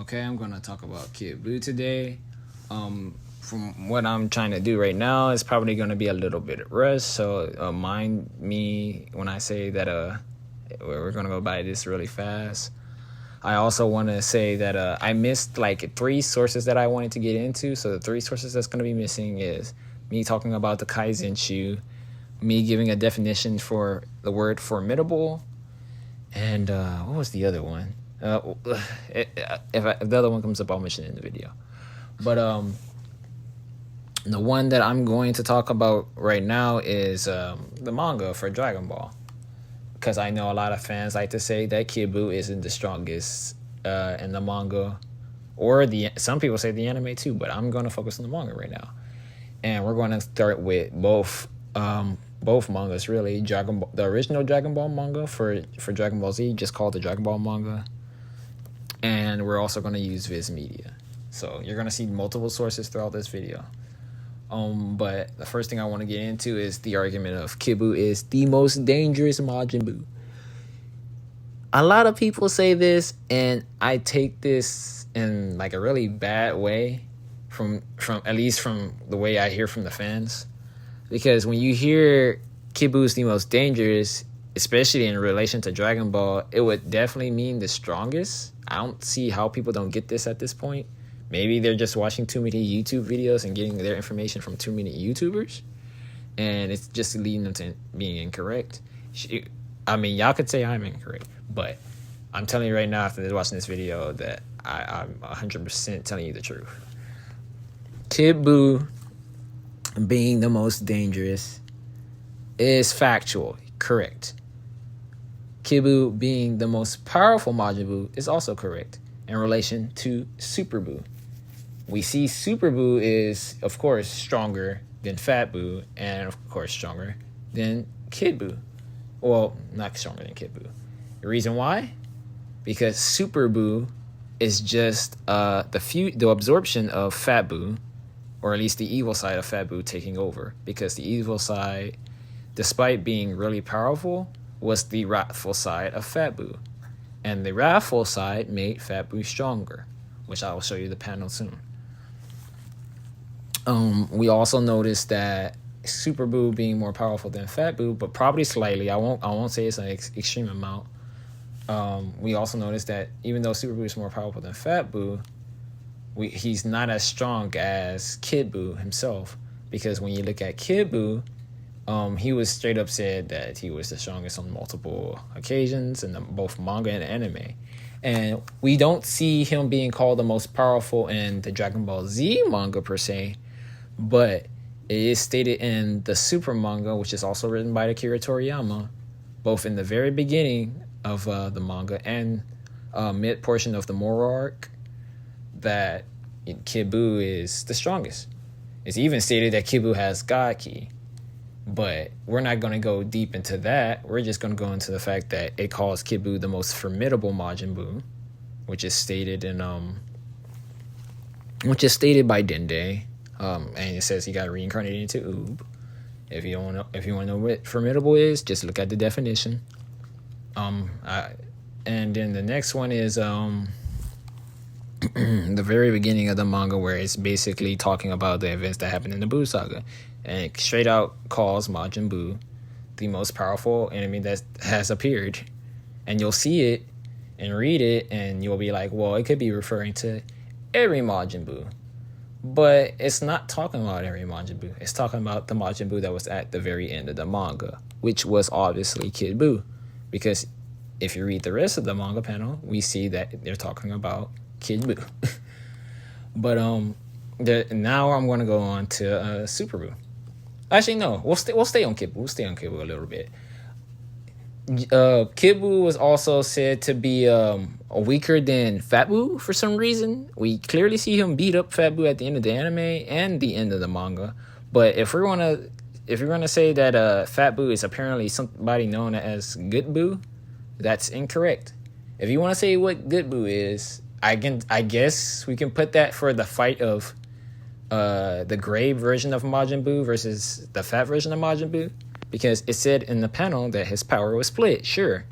Okay, I'm gonna talk about Kid Buu today. From what I'm trying to do right now, it's probably gonna be a little bit rushed. So mind me when I say that we're gonna go by this really fast. I also want to say that I missed like 3 sources that I wanted to get into. So the 3 sources that's gonna be missing is me talking about the Kaizen shoe, me giving a definition for the word formidable, and what was the other one? If the other one comes up, I'll mention it in the video. But the one that I'm going to talk about right now is the manga for Dragon Ball, because I know a lot of fans like to say that Kid Buu isn't the strongest in the manga, or some people say the anime too. But I'm going to focus on the manga right now, and we're going to start with both mangas really. The original Dragon Ball manga for Dragon Ball Z, just called the Dragon Ball manga. And we're also going to use Viz Media. So you're going to see multiple sources throughout this video. But the first thing I want to get into is the argument of Kid Buu is the most dangerous Majin Buu. A lot of people say this, and I take this in like a really bad way from at least from the way I hear from the fans. Because when you hear Kid Buu is the most dangerous, especially in relation to Dragon Ball, it would definitely mean the strongest. I don't see how people don't get this at this point. Maybe they're just watching too many YouTube videos and getting their information from too many YouTubers, and it's just leading them to being incorrect. I mean, y'all could say I'm incorrect, but I'm telling you right now after watching this video that I'm 100% telling you the truth. Kid Buu being the most dangerous is factual, correct. Kid Buu being the most powerful Majin Buu is also correct in relation to Super Buu. We see Super Buu is, of course, stronger than Fat Buu, and of course, stronger than Kid Buu. Well, not stronger than Kid Buu. The reason why? Because Super Buu is just the absorption of Fat Buu, or at least the evil side of Fat Buu taking over. Because the evil side, despite being really powerful, was the wrathful side of Fat Buu. And the wrathful side made Fat Buu stronger, which I will show you the panel soon. We also noticed that Super Buu being more powerful than Fat Buu, but probably slightly. I won't say it's an extreme amount. We also noticed that even though Super Buu is more powerful than Fat Buu, he's not as strong as Kid Buu himself. Because when you look at Kid Buu, he was straight up said that he was the strongest on multiple occasions in both manga and anime. And we don't see him being called the most powerful in the Dragon Ball Z manga per se, but it is stated in the Super manga, which is also written by Akira Toriyama, both in the very beginning of the manga and mid portion of the Moro arc, that Kid Buu is the strongest. It's even stated that Kid Buu has God Ki. But we're not going to go deep into that. We're just going to go into the fact that it calls Kid Buu the most formidable Majin Buu, which is stated by Dende. And it says he got reincarnated into Oob. If you want to know what formidable is, just look at the definition. And then the next one is the very beginning of the manga, where it's basically talking about the events that happened in the Buu saga. And it straight out calls Majin Buu the most powerful enemy that has appeared. And you'll see it and read it, and you'll be like, well, it could be referring to every Majin Buu. But it's not talking about every Majin Buu. It's talking about the Majin Buu that was at the very end of the manga, which was obviously Kid Buu. Because if you read the rest of the manga panel, we see that they're talking about Kid Buu. But now I'm going to go on to Super Buu. Actually, no. We'll stay on Kid Buu. We'll stay on Kid Buu a little bit. Kid Buu was also said to be weaker than Fat Buu for some reason. We clearly see him beat up Fat Buu at the end of the anime and the end of the manga. But if you're gonna say that Fat Buu is apparently somebody known as Good Buu, that's incorrect. If you want to say what Good Buu is, I guess we can put that for the fight of the gray version of Majin Buu versus the fat version of Majin Buu, because it said in the panel that his power was split, sure.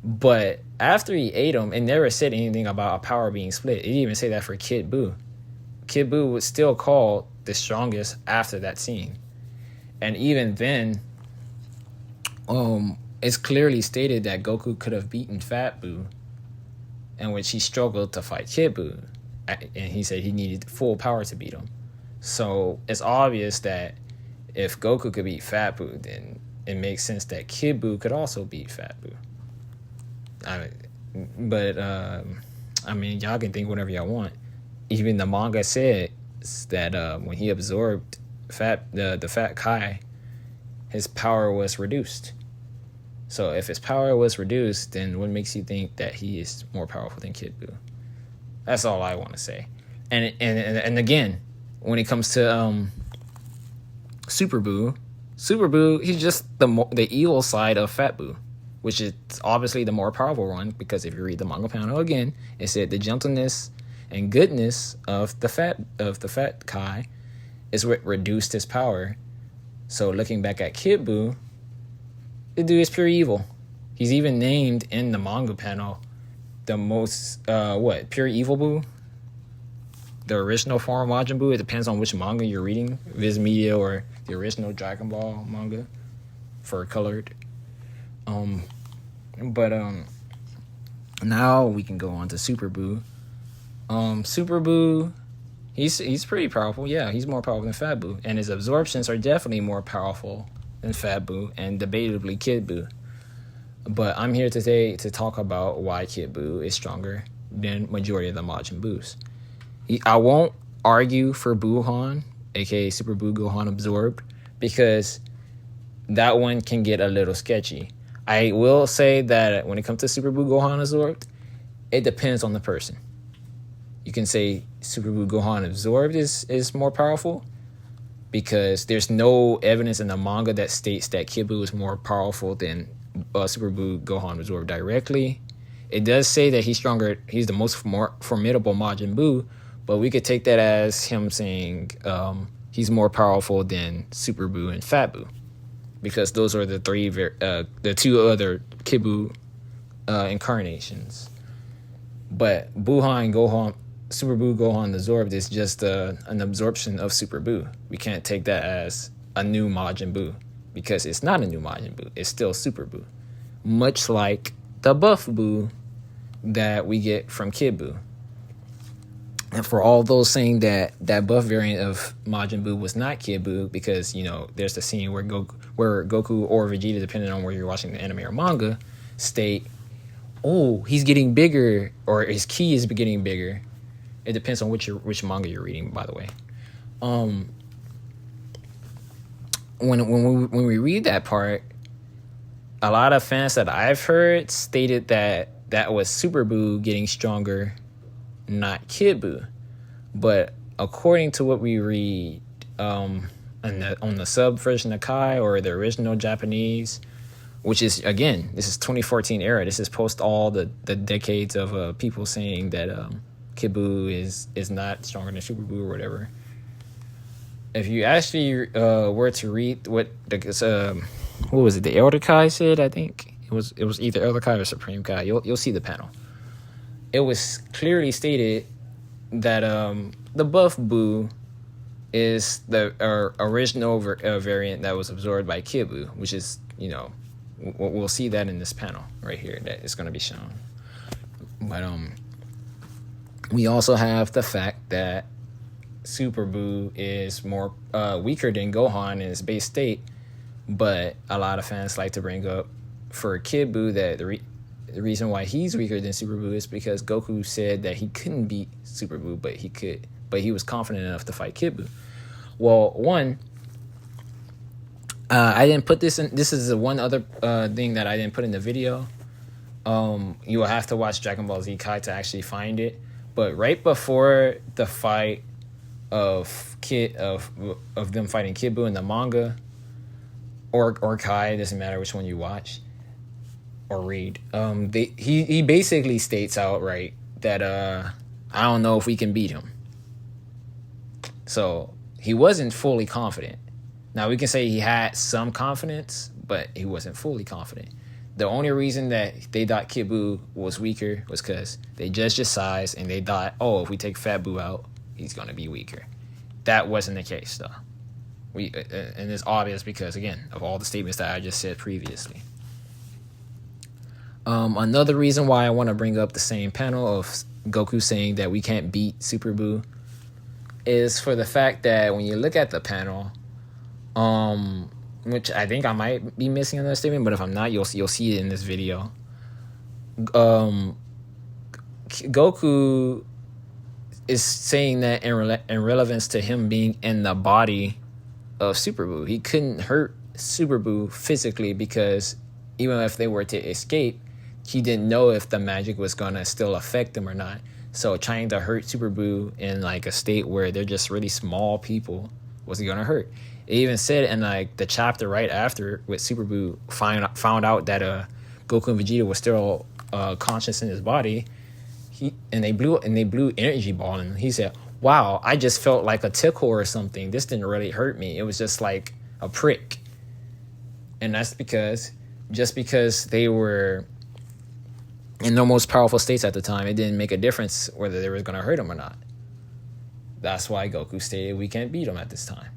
But after he ate him, it never said anything about a power being split. It didn't even say that for Kid Buu. Kid Buu was still called the strongest after that scene. And even then, it's clearly stated that Goku could have beaten Fat Buu, in which he struggled to fight Kid Buu. And he said he needed full power to beat him. So it's obvious that if Goku could beat Fat Buu, then it makes sense that Kid Buu could also beat Fat Buu. I mean, y'all can think whatever y'all want. Even the manga said that when he absorbed the Fat Kai, his power was reduced. So if his power was reduced, then what makes you think that he is more powerful than Kid Buu? That's all I want to say. And again, when it comes to Super Buu, he's just the evil side of Fat Buu, which is obviously the more powerful one, because if you read the manga panel again, it said the gentleness and goodness of the Fat Kai is what reduced his power. So looking back at Kid Buu, the dude is pure evil. He's even named in the manga panel the most pure evil Buu, the original form of Majin Buu. It depends on which manga you're reading, Viz Media or the original Dragon Ball manga for colored. Now we can go on to Super Buu. Super Buu, he's pretty powerful. Yeah, he's more powerful than Fat Buu, and his absorptions are definitely more powerful than Fat Buu, and debatably Kid Buu. But I'm here today to talk about why Kid Buu is stronger than majority of the Majin Buus. I won't argue for Buuhan, aka Super Buu Gohan absorbed, because that one can get a little sketchy. I will say that when it comes to Super Buu Gohan absorbed, it depends on the person. You can say Super Buu Gohan absorbed is more powerful, because there's no evidence in the manga that states that Kid Buu is more powerful than Super Buu Gohan absorbed directly. It does say that he's stronger. He's the most more formidable Majin Buu, but we could take that as him saying he's more powerful than Super Buu and Fat Buu, because those are the two other Kid Buu incarnations. But Super Buu Gohan absorbed is just an absorption of Super Buu. We can't take that as a new Majin Buu, because it's not a new Majin Buu. It's still Super Buu, much like the buff Buu that we get from Kid Buu. And for all those saying that buff variant of Majin Buu was not Kid Buu, because there's the scene where Goku or Vegeta, depending on where you're watching the anime or manga, state, "Oh, he's getting bigger," or his ki is getting bigger. It depends on which manga you're reading, by the way. When we read that part, a lot of fans that I've heard stated that was Super Buu getting stronger, not Kid Buu. But according to what we read on the sub version of Kai, or the original Japanese, which is, again, this is 2014 era. This is post all the decades of people saying that Kid Buu is not stronger than Super Buu or whatever. If you actually were to read what was it, the Elder Kai said, I think it was either Elder Kai or Supreme Kai. You'll see the panel. It was clearly stated that the buff Buu is the original variant that was absorbed by Kid Buu, which is, we'll see that in this panel right here that is going to be shown. But we also have the fact that Super Buu is more weaker than Gohan in his base state, but a lot of fans like to bring up for Kid Buu that the reason why he's weaker than Super Buu is because Goku said that he couldn't beat Super Buu, but he could. But he was confident enough to fight Kid Buu. Well, one, I didn't put this in. This is the one other thing that I didn't put in the video. You will have to watch Dragon Ball Z Kai to actually find it. But right before the fight of them fighting Kid Buu in the manga, or Kai, it doesn't matter which one you watch or read. He basically states outright that I don't know if we can beat him. So he wasn't fully confident. Now we can say he had some confidence, but he wasn't fully confident. The only reason that they thought Kid Buu was weaker was because they judged his size and they thought, oh, if we take Fat Buu out, he's going to be weaker. That wasn't the case, though. And it's obvious because, again, of all the statements that I just said previously. Another reason why I want to bring up the same panel of Goku saying that we can't beat Super Buu is for the fact that when you look at the panel, which I think I might be missing another statement, but if I'm not, you'll see it in this video. Goku is saying that in relevance to him being in the body of Super Buu. He couldn't hurt Super Buu physically because even if they were to escape, he didn't know if the magic was going to still affect them or not. So trying to hurt Super Buu in like a state where they're just really small people wasn't going to hurt. It even said in like the chapter right after with Super Buu found out that Goku and Vegeta was still conscious in his body. They blew energy ball and he said, "Wow, I just felt like a tickle or something. This didn't really hurt me. It was just like a prick." And that's because they were in their most powerful states at the time, it didn't make a difference whether they were going to hurt him or not. That's why Goku stated we can't beat him at this time.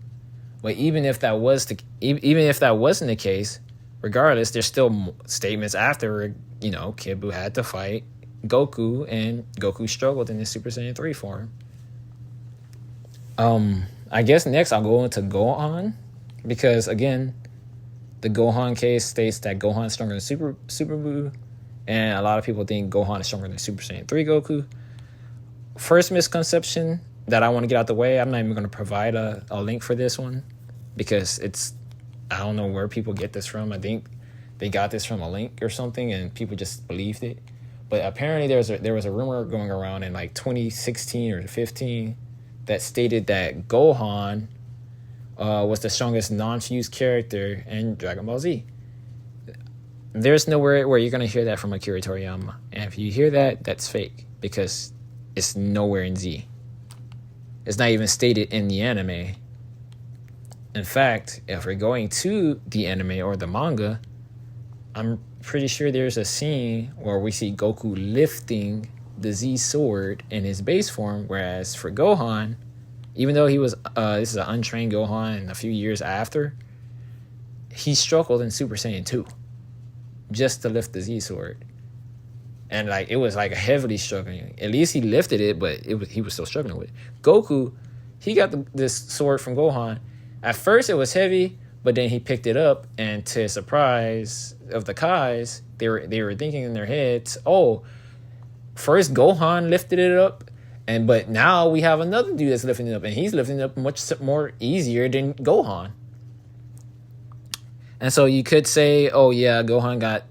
But even if that wasn't the case, regardless, there's still statements after, Kid Buu had to fight Goku, and Goku struggled in his Super Saiyan 3 form. I guess next I'll go into Gohan, because again, the Gohan case states that Gohan is stronger than Super Buu, and a lot of people think Gohan is stronger than Super Saiyan 3 Goku. First misconception that I want to get out the way, I'm not even going to provide a link for this one, because I don't know where people get this from. I think they got this from a link or something, and people just believed it. But apparently there was a rumor going around in like 2016 or 15 that stated that Gohan was the strongest non-fused character in Dragon Ball Z. There's nowhere where you're going to hear that from Akira Toriyama. And if you hear that, that's fake, because it's nowhere in Z. It's not even stated in the anime. In fact, if we're going to the anime or the manga, I'm pretty sure there's a scene where we see Goku lifting the Z sword in his base form, whereas for Gohan, even though he was this is an untrained Gohan, and a few years after, he struggled in Super Saiyan 2 just to lift the Z sword. And like it was like heavily struggling. At least he lifted it, but he was still struggling with it. Goku, he got this sword from Gohan. At first it was heavy, but then he picked it up, and to his surprise of the Kais, they were thinking in their heads, "Oh, first Gohan lifted it up, but now we have another dude that's lifting it up, and he's lifting it up much more easier than Gohan." And so you could say, "Oh yeah, Gohan got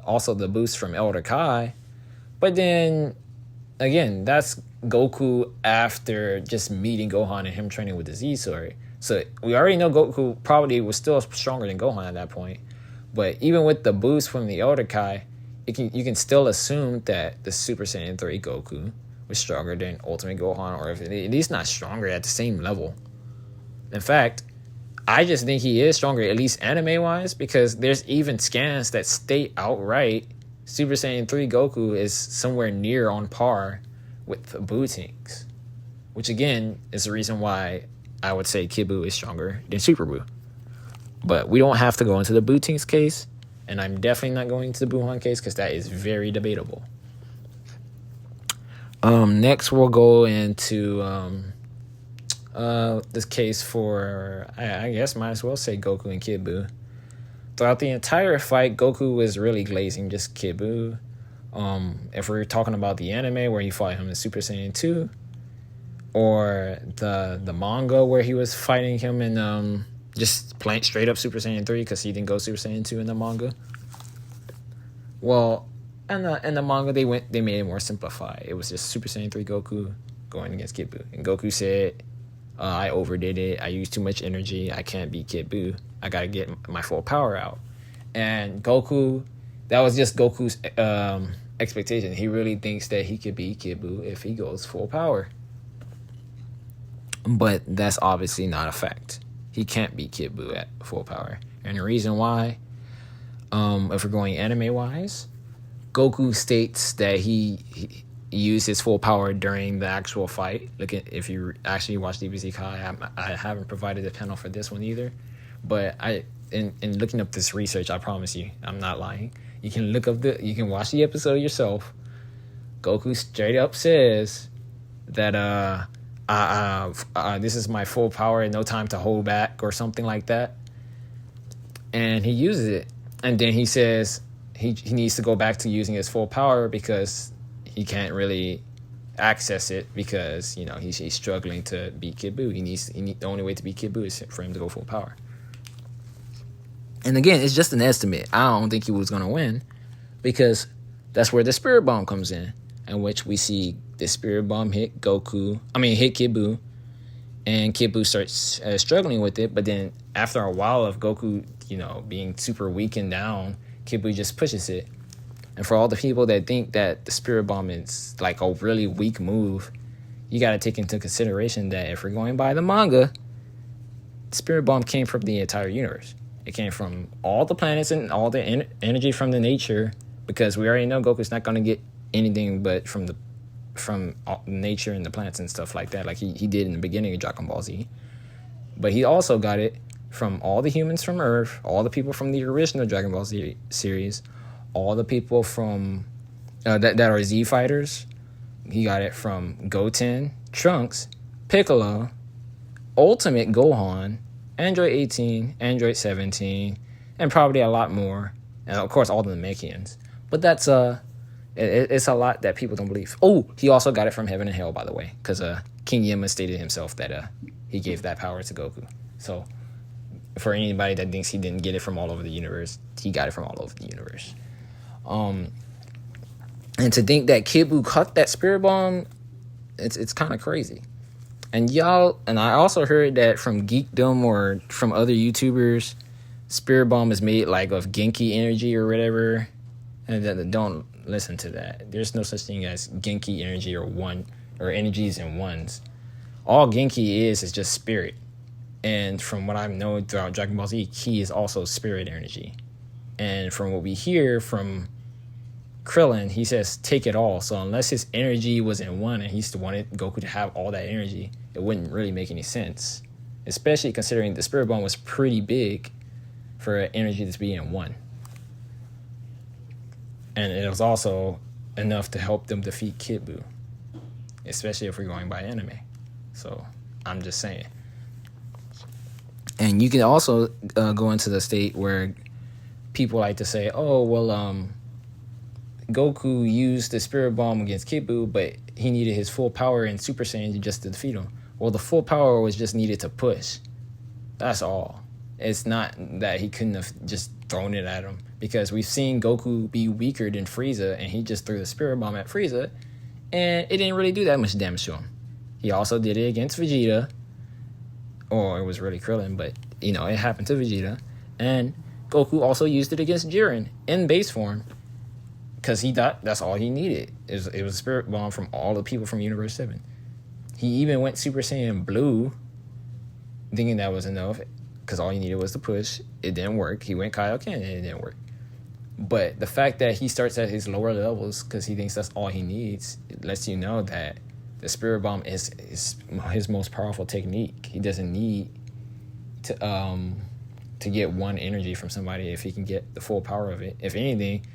also the boost from Elder Kai," but then again, that's Goku after just meeting Gohan and him training with the Z sword. So we already know Goku probably was still stronger than Gohan at that point. But even with the boost from the Elder Kai, you can still assume that the Super Saiyan 3 Goku was stronger than Ultimate Gohan, or at least not stronger at the same level. In fact, I just think he is stronger, at least anime-wise, because there's even scans that state outright Super Saiyan 3 Goku is somewhere near on par with Buu-Tinks, which again is the reason why I would say Kid Buu is stronger than Super Buu. But we don't have to go into the Buu-Tinks case, and I'm definitely not going into the Buuhan case because that is very debatable. Next, we'll go into this case for, I guess might as well say Goku and Kid Buu. Throughout the entire fight, Goku was really glazing just Kid Buu. If we're talking about the anime where he fought him in Super Saiyan 2, or the manga where he was fighting him in just plain straight up Super Saiyan 3 because he didn't go Super Saiyan 2 in the manga. Well, in the manga they made it more simplified. It was just Super Saiyan 3 Goku going against Kid Buu, and Goku said, "I overdid it. I used too much energy. I can't beat Kid Buu. I gotta get my full power out." And Goku, that was just Goku's expectation. He really thinks that he could beat Kid Buu if he goes full power. But that's obviously not a fact. He can't beat Kid Buu at full power. And the reason why, If we're going anime wise, Goku states that he used his full power during the actual fight. Look at, if you actually watch DBZ Kai, I haven't provided a panel for this one either, but in looking up this research, I promise you, I'm not lying. You can you can watch the episode yourself. Goku straight up says that this is my full power and no time to hold back or something like that, and he uses it, and then he says he needs to go back to using his full power because he can't really access it because, you know, he's struggling to beat Kid Buu. The only way to beat Kid Buu is for him to go full power. And again, it's just an estimate. I don't think he was going to win because that's where the Spirit Bomb comes in which we see the Spirit Bomb hit Kid Buu, and Kid Buu starts struggling with it. But then after a while of Goku, you know, being super weak and down, Kid Buu just pushes it. And for all the people that think that the Spirit Bomb is like a really weak move, you got to take into consideration that if we're going by the manga, the Spirit Bomb came from the entire universe. It came from all the planets and all the energy from the nature, because we already know Goku's not going to get anything but from nature and the planets and stuff like that, like he did in the beginning of Dragon Ball Z. But he also got it from all the humans from Earth, all the people from the original Dragon Ball Z series, all the people from that are Z fighters. He got it from Goten, Trunks, Piccolo, Ultimate Gohan, Android 18, Android 17, and probably a lot more. And of course, all the Namekians. But that's it's a lot that people don't believe. Oh, he also got it from Heaven and Hell, by the way, because King Yemma stated himself that he gave that power to Goku. So for anybody that thinks he didn't get it from all over the universe, he got it from all over the universe. And to think that Kid Buu cut that Spirit Bomb, it's kind of crazy. And I also heard that from Geekdom or from other YouTubers, Spirit Bomb is made like of Genki energy or whatever. And don't listen to that. There's no such thing as Genki energy or energies in ones. All Genki is just spirit. And from what I've known throughout Dragon Ball Z, Ki is also spirit energy. And from what we hear from Krillin, he says, take it all. So unless his energy was in one and he wanted Goku to have all that energy, it wouldn't really make any sense. Especially considering the Spirit Bomb was pretty big for energy to be in one. And it was also enough to help them defeat Kid Buu. Especially if we're going by anime. So I'm just saying. And you can also go into the state where people like to say, oh, well, Goku used the Spirit Bomb against Kid Buu, but he needed his full power in Super Saiyan just to defeat him. Well, the full power was just needed to push. That's all. It's not that he couldn't have just thrown it at him, because we've seen Goku be weaker than Frieza, and he just threw the Spirit Bomb at Frieza, and it didn't really do that much damage to him. He also did it against Vegeta, or it was really Krillin, but, you know, it happened to Vegeta. And Goku also used it against Jiren in base form, because he thought that's all he needed. It was a Spirit Bomb from all the people from Universe 7. He even went Super Saiyan Blue, thinking that was enough, because all he needed was to push. It didn't work. He went Kaioken, and it didn't work. But the fact that he starts at his lower levels because he thinks that's all he needs, it lets you know that the Spirit Bomb is his most powerful technique. He doesn't need to get one energy from somebody if he can get the full power of it. If anything,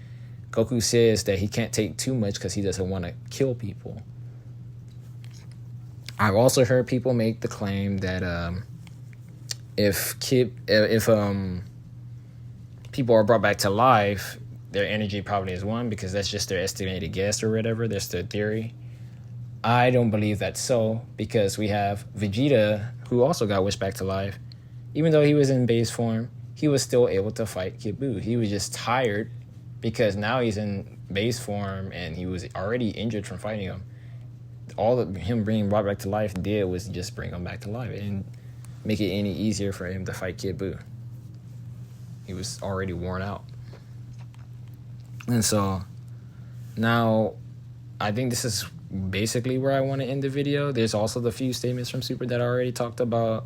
Goku says that he can't take too much because he doesn't want to kill people. I've also heard people make the claim that if people are brought back to life, their energy probably is one, because that's just their estimated guess or whatever. That's their theory. I don't believe that's so, because we have Vegeta, who also got wished back to life. Even though he was in base form, he was still able to fight Kid Buu. He was just tired because now he's in base form and he was already injured from fighting him. All that him being brought back to life did was just bring him back to life and make it any easier for him to fight Kid Buu. He was already worn out. And so now I think this is basically where I want to end the video. There's also the few statements from Super that I already talked about.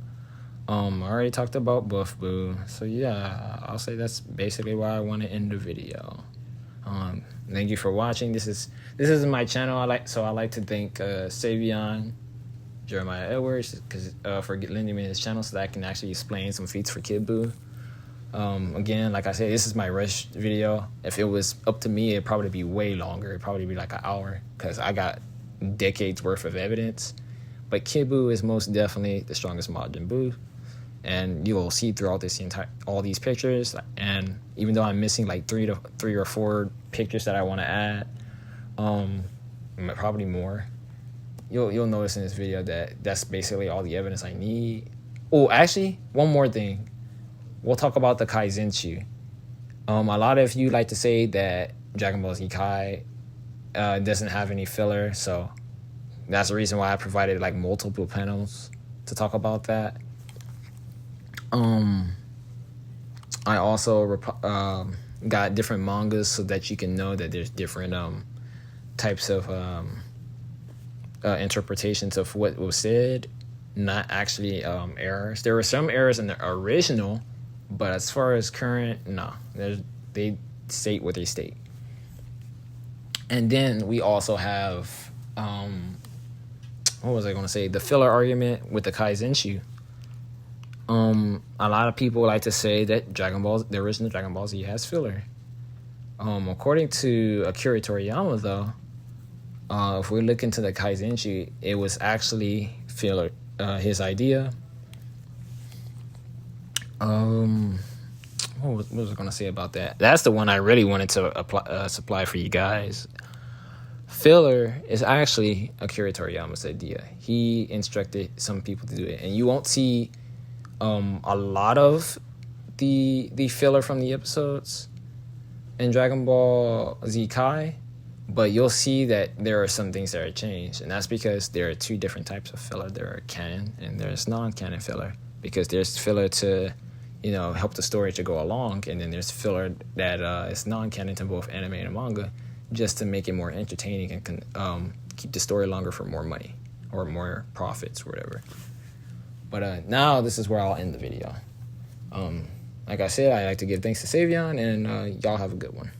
I already talked about Buff Boo, so yeah, I'll say that's basically why I want to end the video. Thank you for watching. This is my channel. I like to thank Savion, Jeremiah Edwards, for lending me his channel so that I can actually explain some feats for Kid Buu. Again, like I said, this is my rush video. If it was up to me, it'd probably be way longer. It'd probably be like an hour because I got decades worth of evidence. But Kid Buu is most definitely the strongest modern Buu, and you will see throughout all these pictures. And even though I'm missing like three or four pictures that I want to add, probably more, you'll notice in this video that that's basically all the evidence I need. Oh, actually, one more thing. We'll talk about the Kaizenshuu. A lot of you like to say that Dragon Ball Z Kai doesn't have any filler, so that's the reason why I provided like multiple panels to talk about that. I also got different mangas so that you can know that there's different types of interpretations of what was said, not actually errors. There were some errors in the original, but as far as current, no. They state what they state. And then we also have, what was I going to say? The filler argument with the Kaizenshuu. A lot of people like to say that the original Dragon Ball Z has filler. According to Akira Toriyama, though, if we look into the Kaizenshuu, it was actually filler, his idea. What was I going to say about that? That's the one I really wanted to supply for you guys. Filler is actually Akira Toriyama's idea. He instructed some people to do it, and you won't see a lot of the filler from the episodes in Dragon Ball Z Kai, but you'll see that there are some things that are changed, and that's because there are two different types of filler. There are canon and there's non-canon filler, because there's filler to help the story to go along, and then there's filler that is non-canon to both anime and manga, just to make it more entertaining and keep the story longer for more money or more profits or whatever. But now this is where I'll end the video. Like I said, I like to give thanks to Savion, and y'all have a good one.